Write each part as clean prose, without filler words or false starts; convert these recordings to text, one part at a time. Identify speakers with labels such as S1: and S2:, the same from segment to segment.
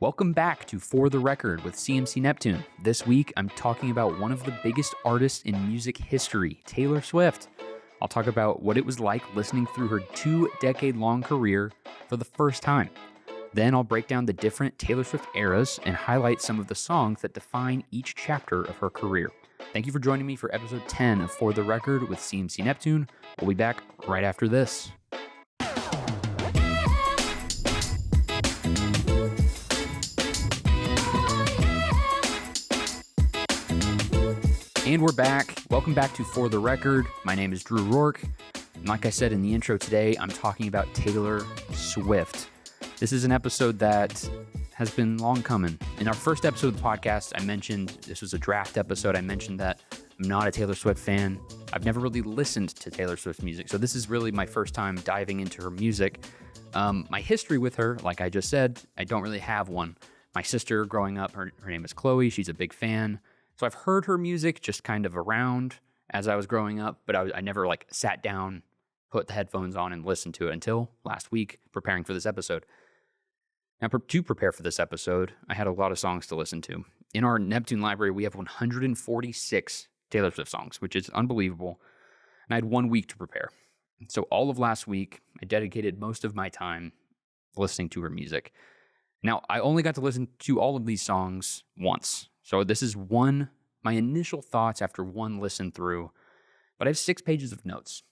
S1: Welcome back to For the Record with CMC Neptune. This week, I'm talking about one of the biggest artists in music history, Taylor Swift. I'll talk about what it was like listening through her 2-decade-long career for the first time. Then I'll break down the different Taylor Swift eras and highlight some of the songs that define each chapter of her career. Thank you for joining me for episode 10 of For the Record with CMC Neptune. We'll be back right after this. And we're back. Welcome back to For the Record. My name is Drew Rourke. And like I said in the intro today, I'm talking about Taylor Swift. This is an episode that has been long coming. In our first episode of the podcast, I mentioned this was a draft episode. I mentioned that I'm not a Taylor Swift fan. I've never really listened to Taylor Swift's music. So this is really my first time diving into her music. My history with her, like I just said, I don't really have one. My sister growing up, her name is Chloe. She's a big fan. So I've heard her music just kind of around as I was growing up, but I never like sat down, put the headphones on and listened to it until last week preparing for this episode. Now, to prepare for this episode, I had a lot of songs to listen to. In our Neptune library, we have 146 Taylor Swift songs, which is unbelievable. And I had 1 week to prepare. So all of last week, I dedicated most of my time listening to her music. Now, I only got to listen to all of these songs once. So this is my initial thoughts after one listen through, but I have 6 pages of notes.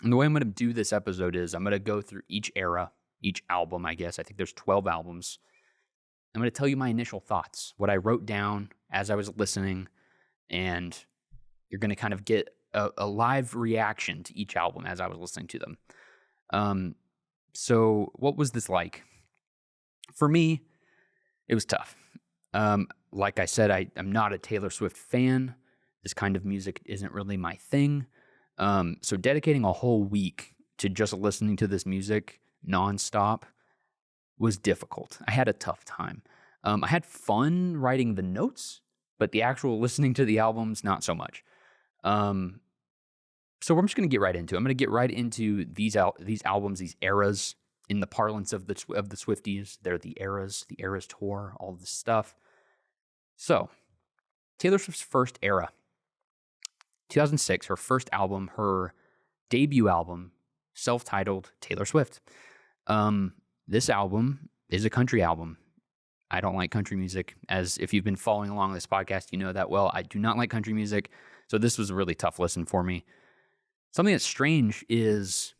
S1: And the way I'm going to do this episode is I'm going to go through each era, each album, I guess. I think there's 12 albums. I'm going to tell you my initial thoughts, what I wrote down as I was listening, and you're going to kind of get a live reaction to each album as I was listening to them. So what was this like? For me, it was tough. Like I said, I'm not a Taylor Swift fan. This kind of music isn't really my thing. So dedicating a whole week to just listening to this music nonstop was difficult. I had a tough time. I had fun writing the notes, but the actual listening to the albums, not so much. So I'm just going to get right into it. I'm going to get right into these albums, these eras. In the parlance of the Swifties, they're the Eras tour, all this stuff. So, Taylor Swift's first era, 2006, her first album, her debut album, self-titled Taylor Swift. This album is a country album. I don't like country music. As if you've been following along this podcast, you know that well. I do not like country music, so this was a really tough listen for me. Something that's strange is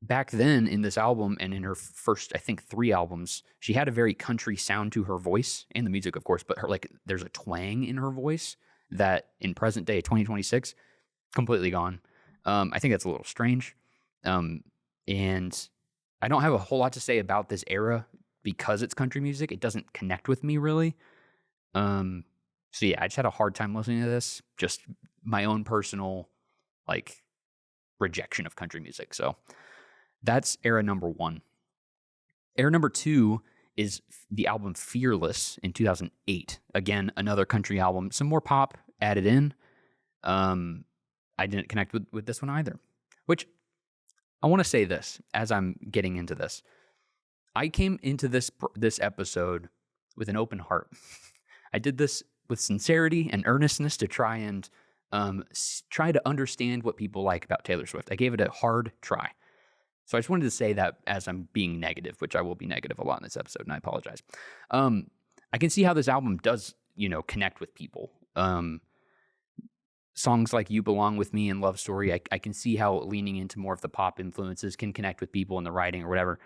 S1: back then in this album and in her first, I think, 3 albums, she had a very country sound to her voice and the music, of course, but there's a twang in her voice that in present day, 2026, completely gone. I think that's a little strange. And I don't have a whole lot to say about this era because it's country music. It doesn't connect with me really. So yeah, I just had a hard time listening to this. Just my own personal, rejection of country music. So that's era number 1. Era number 2 is the album Fearless in 2008. Again, another country album, some more pop added in. I didn't connect with this one either, which I want to say this as I'm getting into this. I came into this episode with an open heart. I did this with sincerity and earnestness to try to understand what people like about Taylor Swift. I gave it a hard try. So I just wanted to say that as I'm being negative, which I will be negative a lot in this episode, and I apologize. I can see how this album does, connect with people. Songs like You Belong With Me and Love Story, I can see how leaning into more of the pop influences can connect with people in the writing or whatever.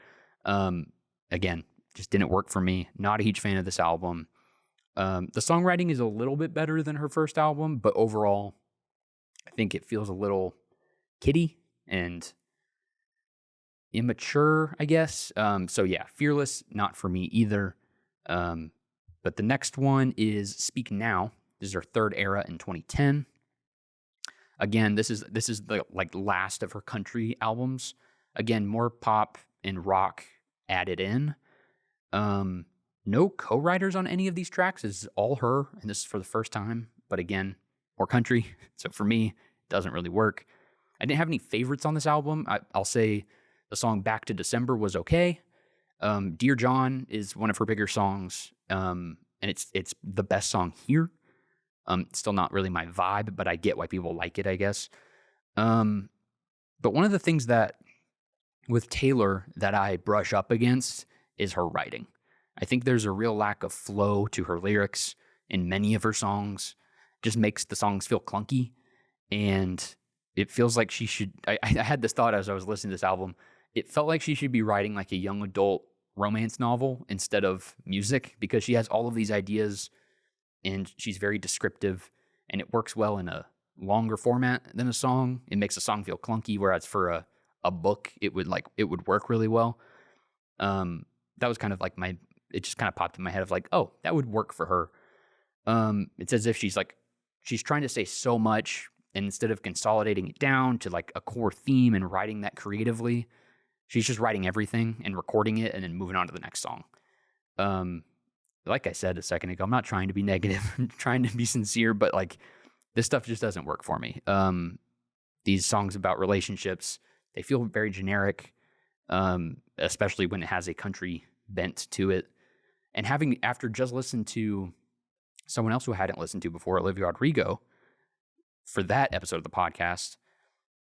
S1: Again, just didn't work for me. Not a huge fan of this album. The songwriting is a little bit better than her first album, but overall, I think it feels a little kiddie and immature, I guess. So yeah, Fearless, not for me either. But the next one is Speak Now. This is her third era in 2010. Again, this is the last of her country albums. Again, more pop and rock added in. No co-writers on any of these tracks. This is all her, and this is for the first time. But again, more country. So for me, it doesn't really work. I didn't have any favorites on this album. I'll say the song Back to December was okay. Dear John is one of her bigger songs, and it's the best song here. Still not really my vibe, but I get why people like it, I guess. But one of the things that with Taylor that I brush up against is her writing. I think there's a real lack of flow to her lyrics in many of her songs. Just makes the songs feel clunky, and it feels like she should. I had this thought as I was listening to this album. It felt like she should be writing like a young adult romance novel instead of music, because she has all of these ideas and she's very descriptive, and it works well in a longer format than a song. It makes a song feel clunky, whereas for a book, it would work really well. That was kind of like it just kind of popped in my head of like, oh, that would work for her. It's as if she's trying to say so much, and instead of consolidating it down to like a core theme and writing that creatively, she's just writing everything and recording it and then moving on to the next song. Like I said a second ago, I'm not trying to be negative. I'm trying to be sincere, but like this stuff just doesn't work for me. These songs about relationships, they feel very generic, especially when it has a country bent to it. And after just listened to someone else who I hadn't listened to before, Olivia Rodrigo, for that episode of the podcast,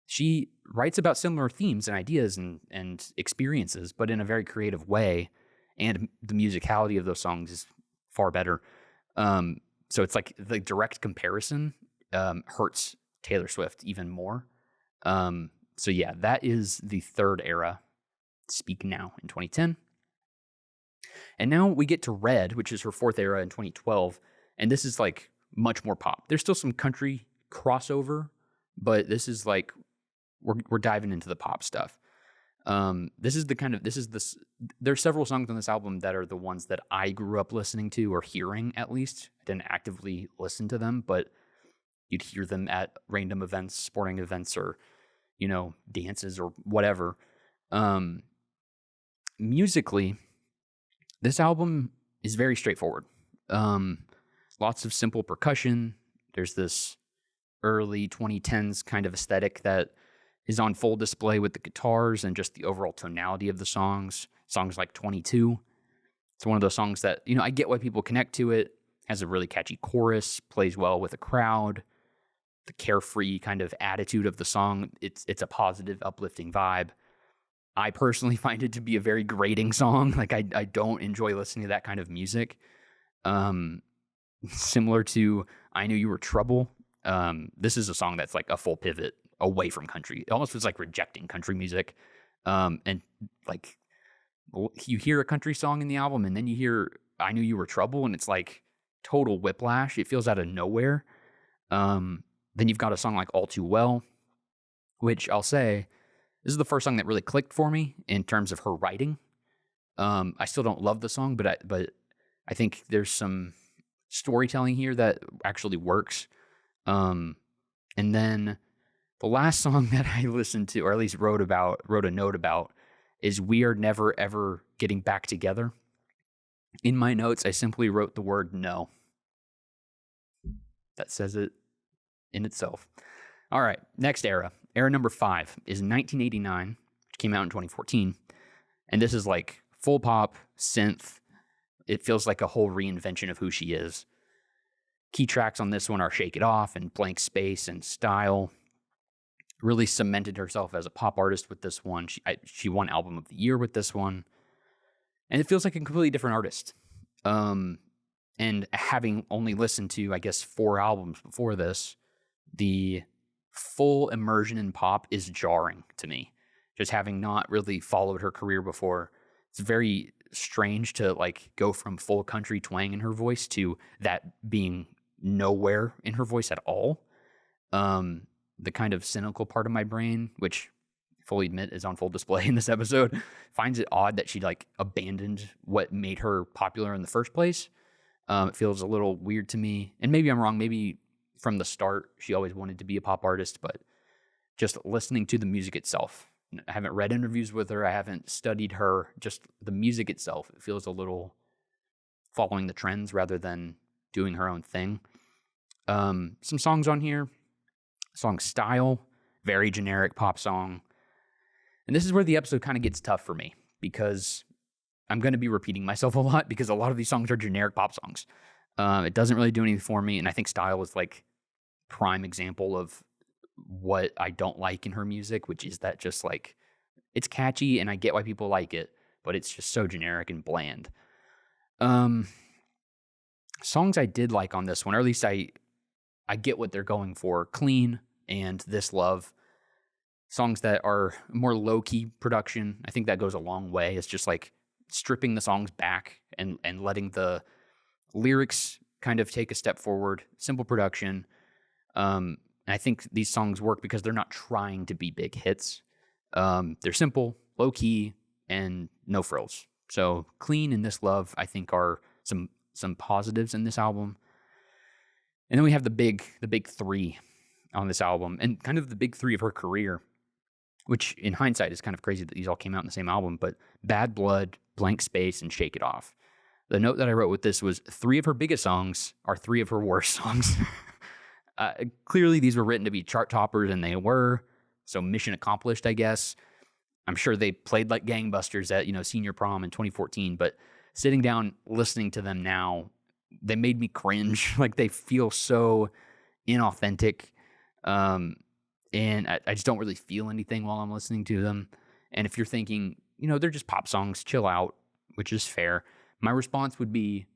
S1: she writes about similar themes and ideas and experiences, but in a very creative way. And the musicality of those songs is far better. So it's like the direct comparison hurts Taylor Swift even more. So yeah, that is the third era, Speak Now, in 2010. And now we get to Red, which is her fourth era in 2012. And this is like much more pop. There's still some country crossover, but this is like, we're diving into the pop stuff. There's several songs on this album that are the ones that I grew up listening to or hearing, at least. I didn't actively listen to them, but you'd hear them at random events, sporting events, or, dances or whatever. Musically, this album is very straightforward. Lots of simple percussion. There's this early 2010s kind of aesthetic that is on full display with the guitars and just the overall tonality of the songs. Songs like 22. It's one of those songs that, I get why people connect to it. Has a really catchy chorus, plays well with a crowd. The carefree kind of attitude of the song, it's a positive, uplifting vibe. I personally find it to be a very grating song. Like, I don't enjoy listening to that kind of music. Similar to I Knew You Were Trouble. This is a song that's like a full pivot away from country. It almost was like rejecting country music. And like, you hear a country song in the album and then you hear I Knew You Were Trouble, and it's like total whiplash. It feels out of nowhere. Then you've got a song like All Too Well, which I'll say, this is the first song that really clicked for me in terms of her writing. I still don't love the song, but I think there's some storytelling here that actually works. And then the last song that I listened to, or at least wrote a note about, is We Are Never Ever Getting Back Together. In my notes, I simply wrote the word no. That says it in itself. All right, next era. Era number 5 is 1989, which came out in 2014. And this is like full pop, synth. It feels like a whole reinvention of who she is. Key tracks on this one are Shake It Off and Blank Space and Style. Really cemented herself as a pop artist with this one. She won Album of the Year with this one. And it feels like a completely different artist. And having only listened to, I guess, 4 albums before this, the full immersion in pop is jarring to me. Just having not really followed her career before, it's very strange to like go from full country twang in her voice to that being nowhere in her voice at all. The kind of cynical part of my brain, which I fully admit is on full display in this episode, finds it odd that she like abandoned what made her popular in the first place. It feels a little weird to me, and maybe I'm wrong. Maybe from the start she always wanted to be a pop artist, but just listening to the music itself, I haven't read interviews with her, I haven't studied her, just the music itself, it feels a little following the trends rather than doing her own thing. Some songs on here. Song Style, very generic pop song. And this is where the episode kind of gets tough for me, because I'm going to be repeating myself a lot, because a lot of these songs are generic pop songs. It doesn't really do anything for me, and I think Style is like prime example of what I don't like in her music, which is that just like, it's catchy and I get why people like it, but it's just so generic and bland. Songs I did like on this one, or at least I get what they're going for: Clean and This Love. Songs that are more low-key production. I think that goes a long way. It's just like stripping the songs back and letting the lyrics kind of take a step forward. Simple production. And I think these songs work because they're not trying to be big hits. They're simple, low-key, and no frills. So Clean and This Love, I think, are some positives in this album. And then we have the big three on this album, and kind of the big three of her career, which in hindsight is kind of crazy that these all came out in the same album, but Bad Blood, Blank Space, and Shake It Off. The note that I wrote with this was 3 of her biggest songs are 3 of her worst songs. Clearly, these were written to be chart toppers, and they were, so mission accomplished, I guess. I'm sure they played like gangbusters at, senior prom in 2014, but sitting down, listening to them now, they made me cringe. Like, they feel so inauthentic. And I just don't really feel anything while I'm listening to them. And if you're thinking, they're just pop songs, chill out, which is fair, my response would be,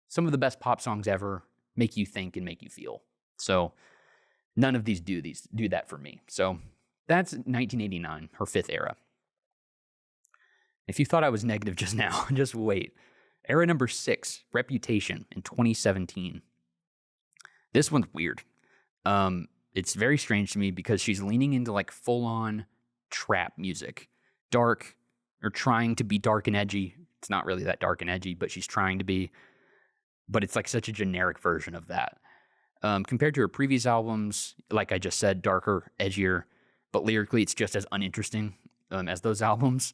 S1: some of the best pop songs ever make you think and make you feel. So none of these do that for me. So that's 1989, her 5th era. If you thought I was negative just now, just wait. Era number 6, Reputation, in 2017. This one's weird. It's very strange to me because she's leaning into like full-on trap music. Dark, or trying to be dark and edgy. It's not really that dark and edgy, but she's trying to be. But it's like such a generic version of that. Compared to her previous albums, like I just said, darker, edgier, but lyrically it's just as uninteresting as those albums.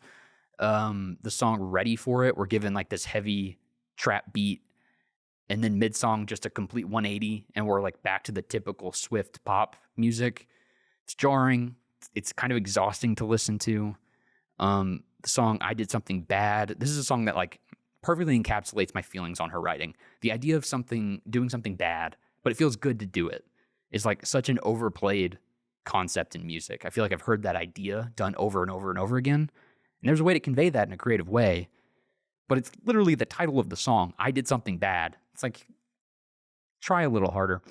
S1: The song Ready For It, we're given like this heavy trap beat, and then mid-song just a complete 180, and we're like back to the typical Swift pop music. It's jarring. It's kind of exhausting to listen to. The song I Did Something Bad, this is a song that like perfectly encapsulates my feelings on her writing. The idea of doing something bad, but it feels good to do it, is like such an overplayed concept in music. I feel like I've heard that idea done over and over and over again. And there's a way to convey that in a creative way, but it's literally the title of the song, I Did Something Bad. It's like, try a little harder.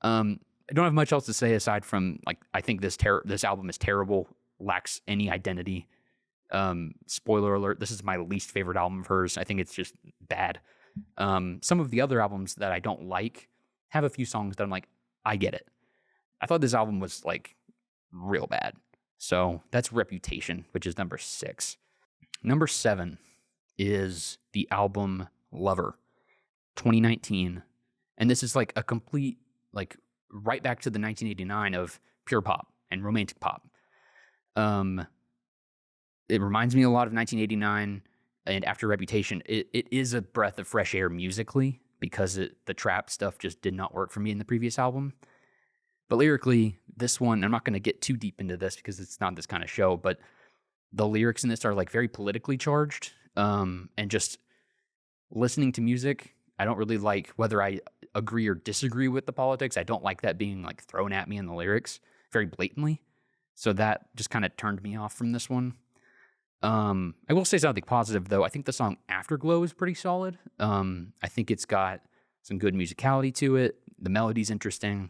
S1: I don't have much else to say aside from, like, I think this album is terrible, lacks any identity. Spoiler alert, this is my least favorite album of hers. I think it's just bad. Some of the other albums that I don't like have a few songs that I'm like, I get it. I thought this album was, like, real bad. So that's Reputation, which is number 6. Number 7 is the album Lover, 2019. And this is like a complete, like, right back to the 1989 of pure pop and romantic pop. It reminds me a lot of 1989, and after Reputation, it is a breath of fresh air musically, because the trap stuff just did not work for me in the previous album. But lyrically, this one, I'm not going to get too deep into this because it's not this kind of show, but the lyrics in this are like very politically charged. And just listening to music, I don't really like whether I agree or disagree with the politics. I don't like that being like thrown at me in the lyrics very blatantly. So that just kind of turned me off from this one. I will say something positive though. I think the song Afterglow is pretty solid. I think it's got some good musicality to it. The melody's interesting.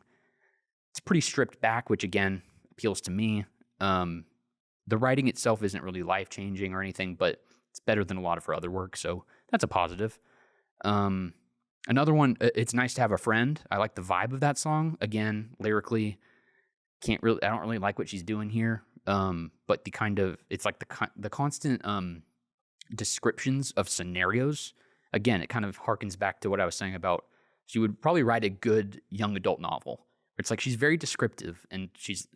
S1: It's pretty stripped back, which again appeals to me. The writing itself isn't really life-changing or anything, but it's better than a lot of her other work, so that's a positive. Another one, It's Nice to Have a Friend. I like the vibe of that song. Again, lyrically, I don't really like what she's doing here. But it's like the constant descriptions of scenarios. Again, it kind of harkens back to what I was saying about she would probably write a good young adult novel. It's like she's very descriptive, and she's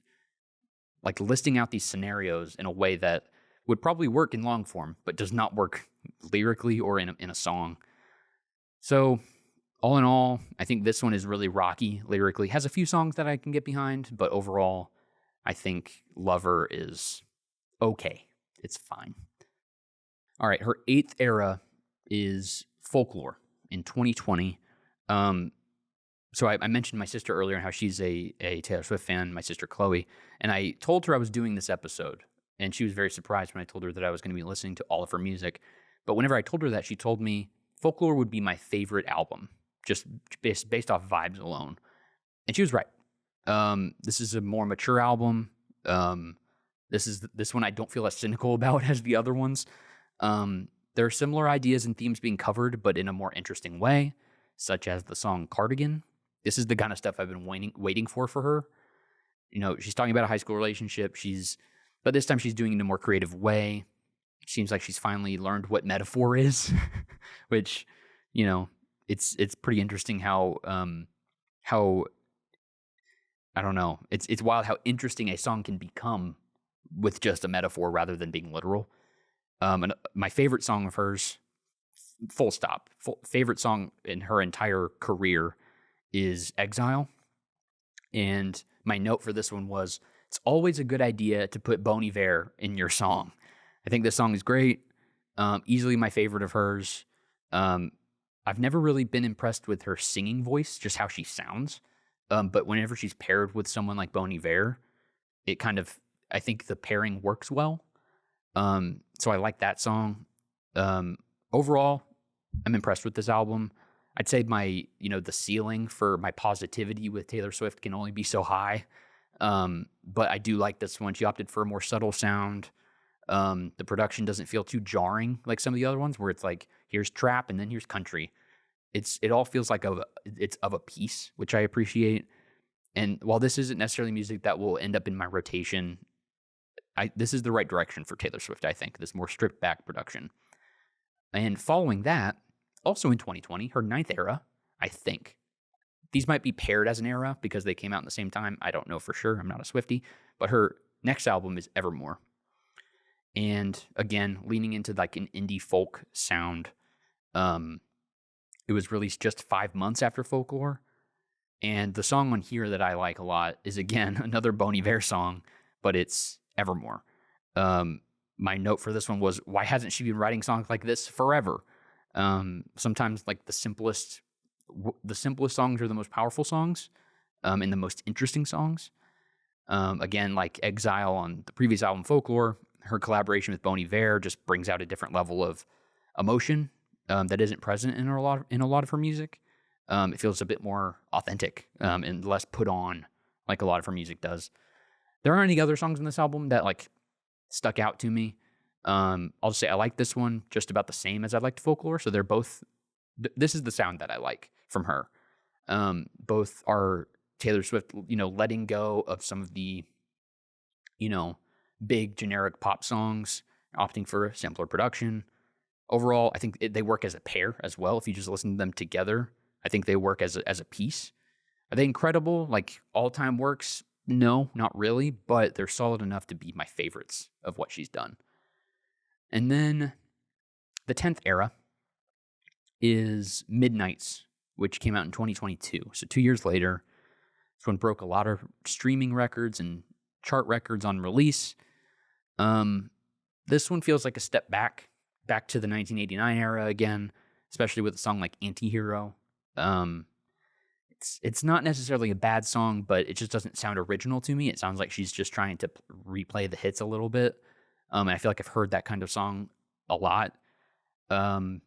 S1: like listing out these scenarios in a way that would probably work in long form, but does not work lyrically or in a song. So all in all, I think this one is really rocky lyrically. Has a few songs that I can get behind, but overall, I think Lover is okay. It's fine. All right, her 8th era is Folklore in 2020. So I mentioned my sister earlier and how she's a Taylor Swift fan, my sister Chloe, and I told her I was doing this episode, and she was very surprised when I told her that I was going to be listening to all of her music. But whenever I told her that, she told me Folklore would be my favorite album, just based off vibes alone. And she was right. This is a more mature album. This one I don't feel as cynical about as the other ones. There are similar ideas and themes being covered, but in a more interesting way, such as the song Cardigan. This is the kind of stuff I've been waiting for her. You know, she's talking about a high school relationship. But this time she's doing it in a more creative way. It seems like she's finally learned what metaphor is, which, you know, it's pretty interesting how I don't know. It's wild how interesting a song can become with just a metaphor rather than being literal. And my favorite song of hers, full stop, favorite song in her entire career is Exile. And my note for this one was, it's always a good idea to put Bon Iver in your song. I think this song is great. Easily my favorite of hers. I've never really been impressed with her singing voice, just how she sounds. But whenever she's paired with someone like Bon Iver, it kind of, I think the pairing works well. So I like that song. Overall, I'm impressed with this album. I'd say the ceiling for my positivity with Taylor Swift can only be so high. But I do like this one. She opted for a more subtle sound. The production doesn't feel too jarring like some of the other ones where it's like, here's trap and then here's country. It all feels like it's of a piece, which I appreciate. And while this isn't necessarily music that will end up in my rotation, this is the right direction for Taylor Swift, I think, this more stripped back production. And following that, also in 2020, her 9th era, I think. These might be paired as an era because they came out in the same time. I don't know for sure. I'm not a Swiftie. But her next album is Evermore. And again, leaning into like an indie folk sound. It was released just 5 months after Folklore. And the song on here that I like a lot is, again, another Bon Iver song, but it's Evermore. My note for this one was, why hasn't she been writing songs like this forever? Sometimes like the simplest songs are the most powerful songs, and the most interesting songs. Again, like Exile on the previous album, Folklore, her collaboration with Bon Iver just brings out a different level of emotion that isn't present in a lot of her music. It feels a bit more authentic and less put on, like a lot of her music does. There aren't any other songs on this album that like stuck out to me. I'll just say I like this one just about the same as I liked Folklore. So they're both. This is the sound that I like from her. Both are Taylor Swift, letting go of some of the, big generic pop songs, opting for a simpler production. Overall, I think they work as a pair as well. If you just listen to them together, I think they work as a piece. Are they incredible? Like all-time works? No, not really, but they're solid enough to be my favorites of what she's done. And then the 10th era is Midnights, which came out in 2022. So 2 years later, this one broke a lot of streaming records and chart records on release. This one feels like a step back to the 1989 era again, especially with a song like Antihero. It's not necessarily a bad song, but it just doesn't sound original to me. It sounds like she's just trying to replay the hits a little bit. And I feel like I've heard that kind of song a lot. And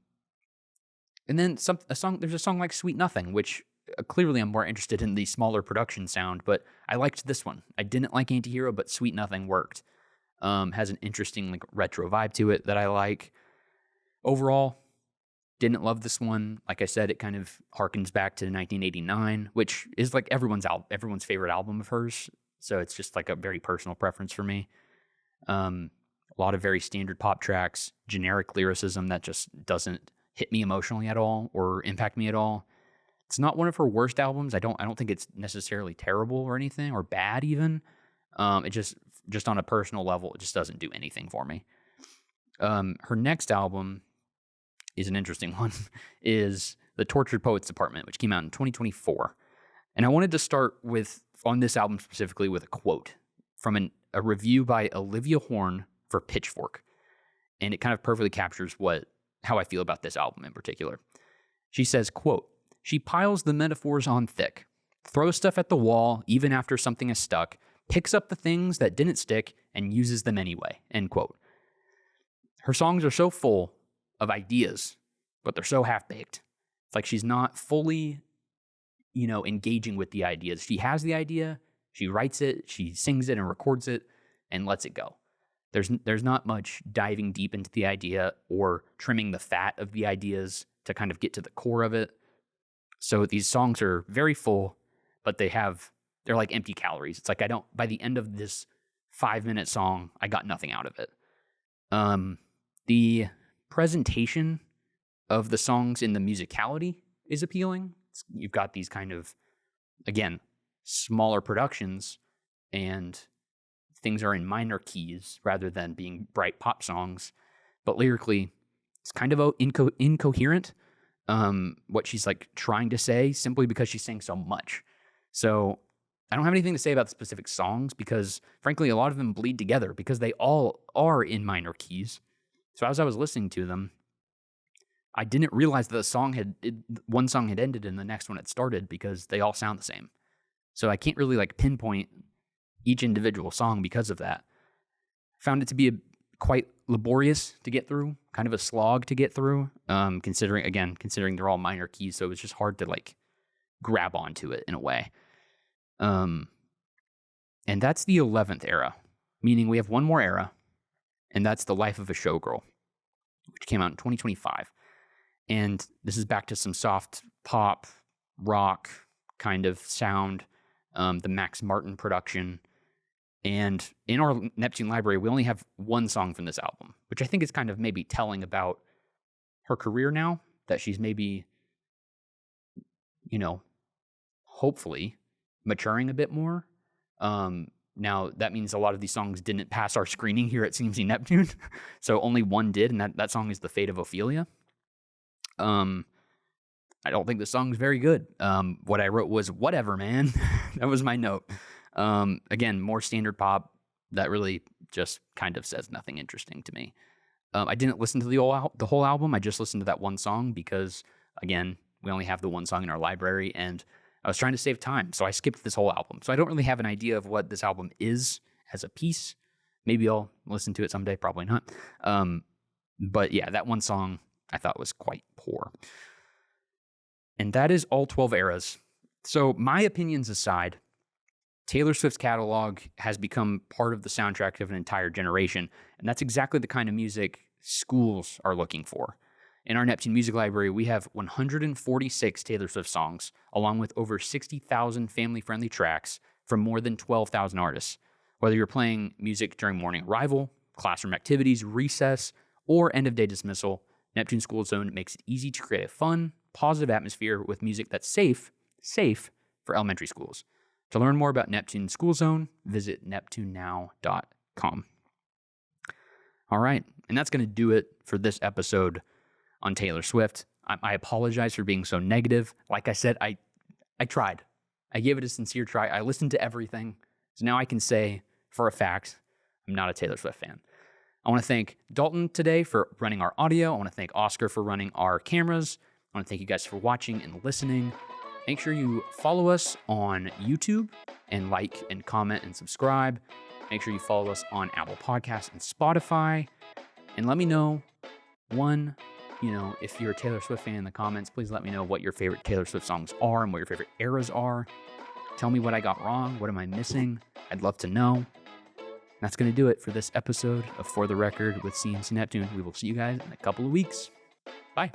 S1: then there's a song like Sweet Nothing, which clearly I'm more interested in the smaller production sound, but I liked this one. I didn't like Antihero, but Sweet Nothing worked. Has an interesting like retro vibe to it that I like. Overall, didn't love this one. Like I said, it kind of harkens back to 1989, which is like everyone's favorite album of hers. So it's just like a very personal preference for me. A lot of very standard pop tracks, generic lyricism that just doesn't hit me emotionally at all or impact me at all. It's not one of her worst albums. I don't think it's necessarily terrible or anything or bad even. It just on a personal level, it just doesn't do anything for me. Her next album is an interesting one, is The Tortured Poets Department, which came out in 2024. And I wanted to start on this album specifically with a quote from a review by Olivia Horn for Pitchfork. And it kind of perfectly captures how I feel about this album in particular. She says, quote, "She piles the metaphors on thick, throws stuff at the wall even after something is stuck, picks up the things that didn't stick and uses them anyway," end quote. Her songs are so full of ideas, but they're so half-baked. It's like she's not fully, engaging with the ideas. She has the idea, she writes it, she sings it and records it, and lets it go. There's not much diving deep into the idea or trimming the fat of the ideas to kind of get to the core of it. So these songs are very full, but they're like empty calories. It's like by the end of this 5-minute song, I got nothing out of it. The presentation of the songs in the musicality is appealing. You've got these kind of, again, smaller productions, and things are in minor keys rather than being bright pop songs. But lyrically, it's kind of incoherent, what she's like trying to say, simply because she's saying so much. So I don't have anything to say about the specific songs because, frankly, a lot of them bleed together because they all are in minor keys. So as I was listening to them, I didn't realize that one song had ended and the next one had started because they all sound the same. So I can't really like pinpoint each individual song because of that. Found it to be quite laborious to get through, kind of a slog to get through, considering they're all minor keys, so it was just hard to like grab onto it in a way. And that's the 11th era, meaning we have one more era, and that's The Life of a Showgirl, which came out in 2025. And this is back to some soft pop, rock kind of sound, the Max Martin production. And in our Neptune library, we only have one song from this album, which I think is kind of maybe telling about her career now, that she's maybe, hopefully maturing a bit more. Now, that means a lot of these songs didn't pass our screening here at CMC Neptune, so only one did, and that song is The Fate of Ophelia. I don't think the song's very good. What I wrote was, whatever, man. That was my note. Again, more standard pop that really just kind of says nothing interesting to me. I didn't listen to the whole album. I just listened to that one song because, again, we only have the one song in our library, and I was trying to save time, so I skipped this whole album. So I don't really have an idea of what this album is as a piece. Maybe I'll listen to it someday, probably not. But yeah, that one song I thought was quite poor. And that is all 12 eras. So my opinions aside, Taylor Swift's catalog has become part of the soundtrack of an entire generation, and that's exactly the kind of music schools are looking for. In our Neptune Music Library, we have 146 Taylor Swift songs, along with over 60,000 family-friendly tracks from more than 12,000 artists. Whether you're playing music during morning arrival, classroom activities, recess, or end-of-day dismissal, Neptune SchoolZone makes it easy to create a fun, positive atmosphere with music that's safe for elementary schools. To learn more about Neptune SchoolZone, visit neptunenow.com. All right, and that's going to do it for this episode on Taylor Swift. I apologize for being so negative. Like I said, I tried. I gave it a sincere try. I listened to everything. So now I can say for a fact, I'm not a Taylor Swift fan. I want to thank Dalton today for running our audio. I want to thank Oscar for running our cameras. I want to thank you guys for watching and listening. Make sure you follow us on YouTube and like and comment and subscribe. Make sure you follow us on Apple Podcasts and Spotify. And let me know, if you're a Taylor Swift fan in the comments, please let me know what your favorite Taylor Swift songs are and what your favorite eras are. Tell me what I got wrong. What am I missing? I'd love to know. That's going to do it for this episode of For the Record with CMC Neptune. We will see you guys in a couple of weeks. Bye.